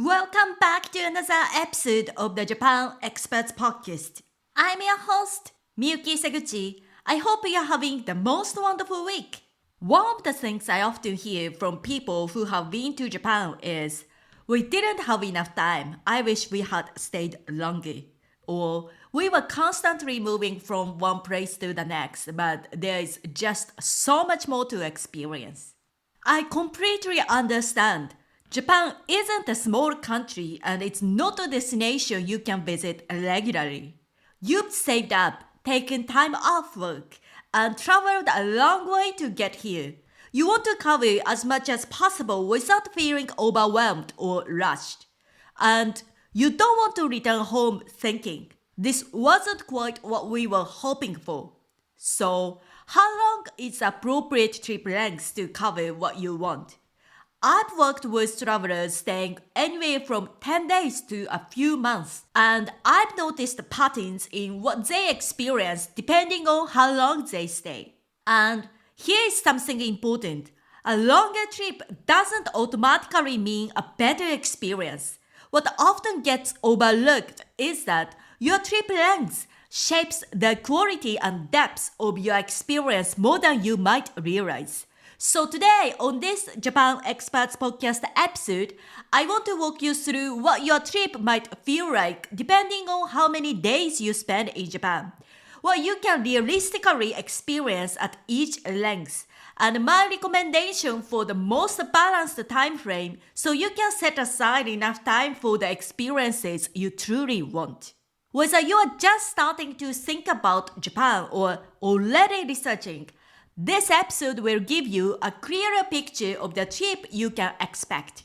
Welcome back to another episode of the Japan Experts Podcast. I'm your host, Miyuki Seguchi. I hope you're having the most wonderful week. One of the things I often hear from people who have been to Japan is, we didn't have enough time. I wish we had stayed longer. Or, we were constantly moving from one place to the next, but there is just so much more to experience. I completely understand. Japan isn't a small country and it's not a destination you can visit regularly. You've saved up, taken time off work, and traveled a long way to get here. You want to cover as much as possible without feeling overwhelmed or rushed. And you don't want to return home thinking, this wasn't quite what we were hoping for. So, how long is appropriate trip length to cover what you want? I've worked with travelers staying anywhere from 10 days to a few months, and I've noticed patterns in what they experience depending on how long they stay. And here is something important. A longer trip doesn't automatically mean a better experience. What often gets overlooked is that your trip length shapes the quality and depth of your experience more than you might realize. So today, on this Japan Experts Podcast episode, I want to walk you through what your trip might feel like depending on how many days you spend in Japan, what you can realistically experience at each length, and my recommendation for the most balanced time frame so you can set aside enough time for the experiences you truly want. Whether you are just starting to think about Japan or already researching, this episode will give you a clearer picture of the trip you can expect.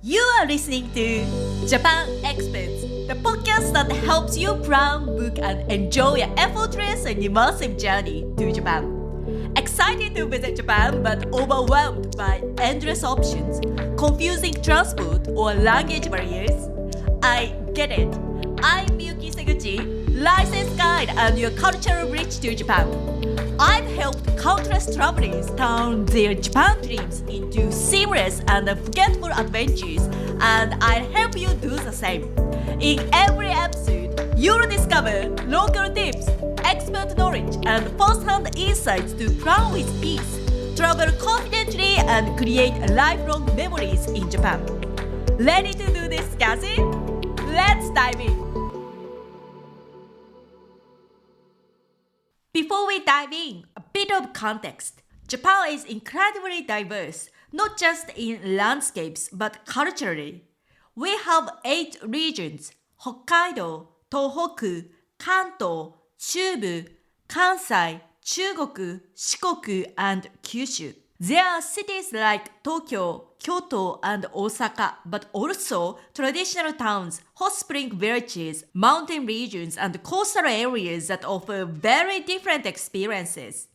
You are listening to Japan Experts, the podcast that helps you plan, book, and enjoy an effortless and immersive journey to Japan. Excited to visit Japan but overwhelmed by endless options, confusing transport, or language barriers? I get it. I'm Miyuki Seguchi, licensed guide and your cultural bridge to Japan. I've helped countless travelers turn their Japan dreams into seamless and forgettable adventures, and I'll help you do the same. In every episode, you'll discover local tips, expert knowledge, and first-hand insights to plan with peace, travel confidently, and create lifelong memories in Japan. Ready to do this, Cassie? Let's dive in! Before we dive in, a bit of context. Japan is incredibly diverse, not just in landscapes but culturally. We have 8 regions: Hokkaido, Tohoku, Kanto, Chubu, Kansai, Chugoku, Shikoku, and Kyushu. There are cities like Tokyo, Kyoto, and Osaka, but also traditional towns, hot spring villages, mountain regions, and coastal areas that offer very different experiences.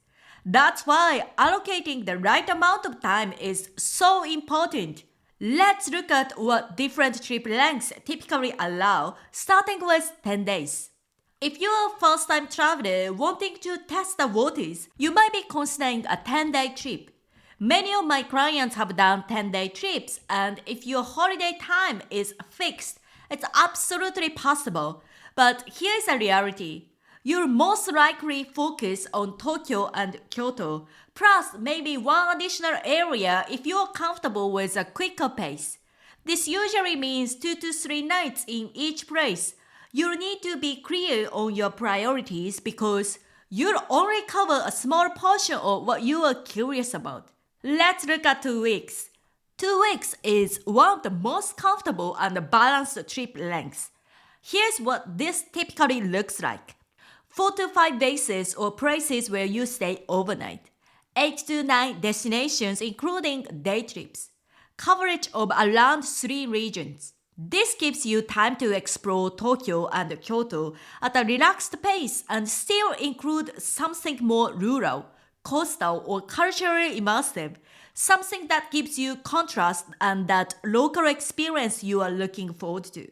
That's why allocating the right amount of time is so important. Let's look at what different trip lengths typically allow, starting with 10 days. If you're a first-time traveler wanting to test the waters, you might be considering a 10-day trip. Many of my clients have done 10-day trips, and if your holiday time is fixed, it's absolutely possible. But here's a reality. You'll most likely focus on Tokyo and Kyoto, plus maybe one additional area if you're comfortable with a quicker pace. This usually means 2 to 3 nights in each place. You'll need to be clear on your priorities because you'll only cover a small portion of what you are curious about. Let's look at 2 weeks. 2 weeks is one of the most comfortable and balanced trip lengths. Here's what this typically looks like. 4 to 5 bases or places where you stay overnight. 8 to 9 destinations including day trips. Coverage of around 3 regions. This gives you time to explore Tokyo and Kyoto at a relaxed pace and still include something more rural, coastal, or culturally immersive, something that gives you contrast and that local experience you are looking forward to.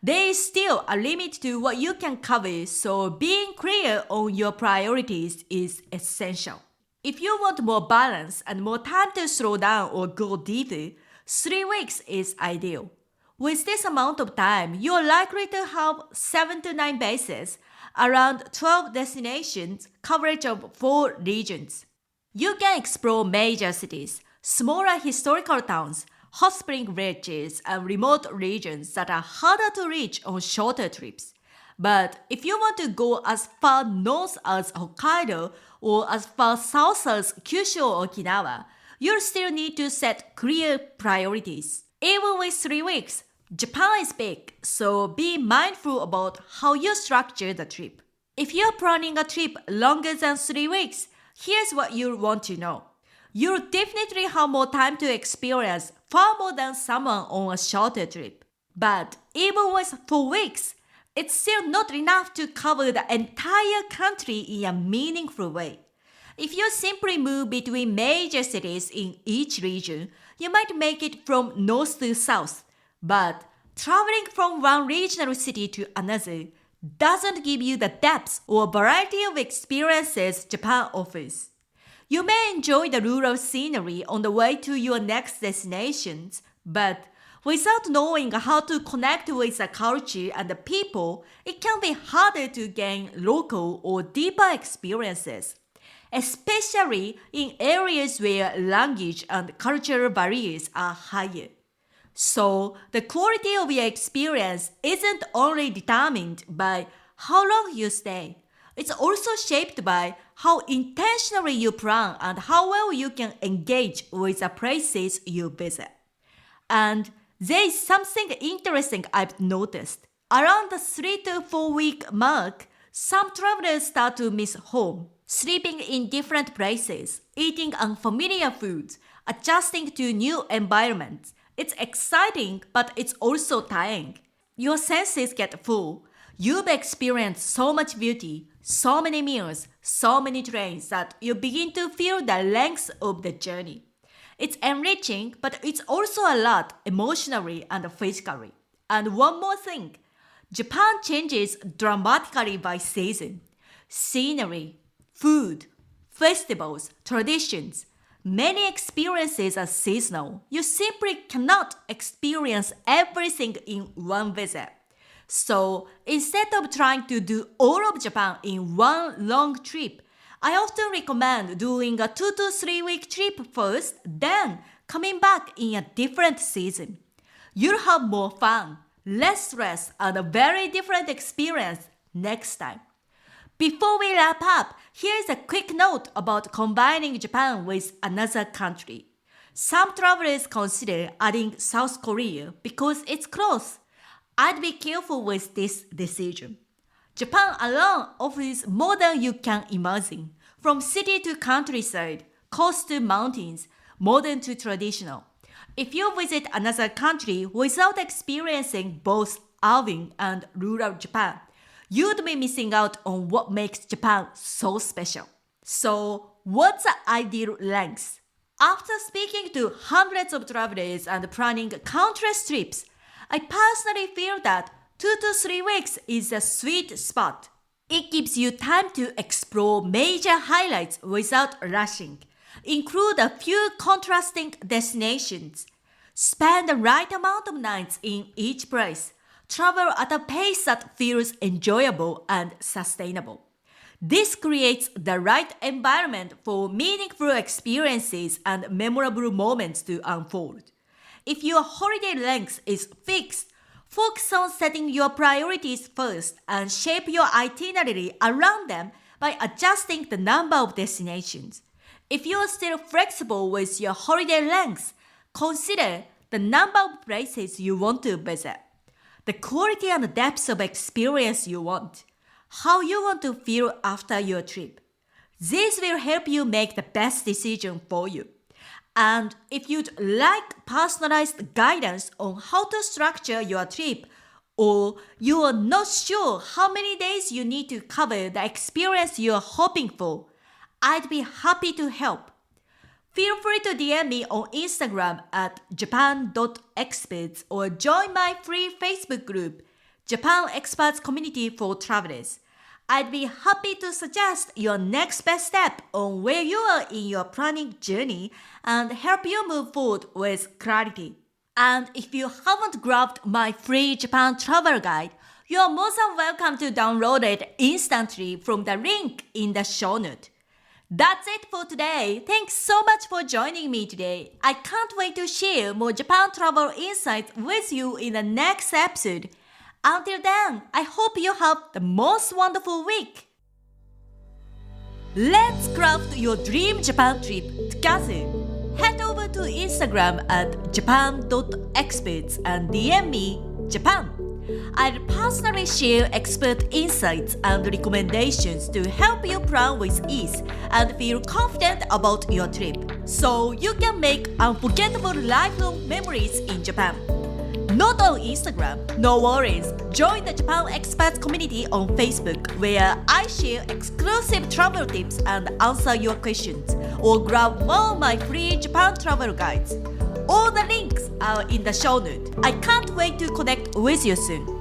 There is still a limit to what you can cover, so being clear on your priorities is essential. If you want more balance and more time to slow down or go deeper, 3 weeks is ideal. With this amount of time, you're likely to have 7 to 9 bases, around 12 destinations, coverage of 4 regions. You can explore major cities, smaller historical towns, hot spring villages, and remote regions that are harder to reach on shorter trips. But if you want to go as far north as Hokkaido or as far south as Kyushu or Okinawa, you'll still need to set clear priorities. Even with 3 weeks, Japan is big, so be mindful about how you structure the trip. If you're planning a trip longer than 3 weeks, here's what you'll want to know. You'll definitely have more time to experience far more than someone on a shorter trip. But even with 4 weeks, it's still not enough to cover the entire country in a meaningful way. If you simply move between major cities in each region, you might make it from north to south. But traveling from one regional city to another doesn't give you the depth or variety of experiences Japan offers. You may enjoy the rural scenery on the way to your next destinations, but without knowing how to connect with the culture and the people, it can be harder to gain local or deeper experiences, especially in areas where language and cultural barriers are higher. So, the quality of your experience isn't only determined by how long you stay. It's also shaped by how intentionally you plan and how well you can engage with the places you visit. And there is something interesting I've noticed. Around the 3 to 4 week mark, some travelers start to miss home, sleeping in different places, eating unfamiliar foods, adjusting to new environments. It's exciting, but it's also tiring. Your senses get full. You've experienced so much beauty, so many meals, so many trains that you begin to feel the length of the journey. It's enriching, but it's also a lot emotionally and physically. And one more thing, Japan changes dramatically by season. Scenery, food, festivals, traditions. Many experiences are seasonal. You simply cannot experience everything in one visit. So instead of trying to do all of Japan in one long trip, I often recommend doing a 2 to 3 week trip first, then coming back in a different season. You'll have more fun, less stress, and a very different experience next time. Before we wrap up, here's a quick note about combining Japan with another country. Some travelers consider adding South Korea because it's close. I'd be careful with this decision. Japan alone offers more than you can imagine, from city to countryside, coast to mountains, modern to traditional. If you visit another country without experiencing both urban and rural Japan, you'd be missing out on what makes Japan so special. So, what's the ideal length? After speaking to hundreds of travelers and planning countless trips, I personally feel that 2 to 3 weeks is a sweet spot. It gives you time to explore major highlights without rushing, include a few contrasting destinations, spend the right amount of nights in each place, travel at a pace that feels enjoyable and sustainable. This creates the right environment for meaningful experiences and memorable moments to unfold. If your holiday length is fixed, focus on setting your priorities first and shape your itinerary around them by adjusting the number of destinations. If you are still flexible with your holiday length, consider the number of places you want to visit, the quality and depth of experience you want, how you want to feel after your trip. This will help you make the best decision for you. And if you'd like personalized guidance on how to structure your trip, or you are not sure how many days you need to cover the experience you're hoping for, I'd be happy to help. Feel free to DM me on Instagram at japan.experts or join my free Facebook group, Japan Experts Community for Travelers. I'd be happy to suggest your next best step on where you are in your planning journey and help you move forward with clarity. And if you haven't grabbed my free Japan travel guide, you are more than welcome to download it instantly from the link in the show note. That's it for today. Thanks so much for joining me today. I can't wait to share more Japan travel insights with you in the next episode. Until then, I hope you have the most wonderful week. Let's craft your dream Japan trip together. Head over to Instagram at japan.experts and DM me Japan. I'll personally share expert insights and recommendations to help you plan with ease and feel confident about your trip, so you can make unforgettable lifelong memories in Japan. Not on Instagram? No worries. Join the Japan Experts community on Facebook, where I share exclusive travel tips and answer your questions, or grab one of my free Japan travel guides. All the links are in the show note. I can't wait to connect with you soon.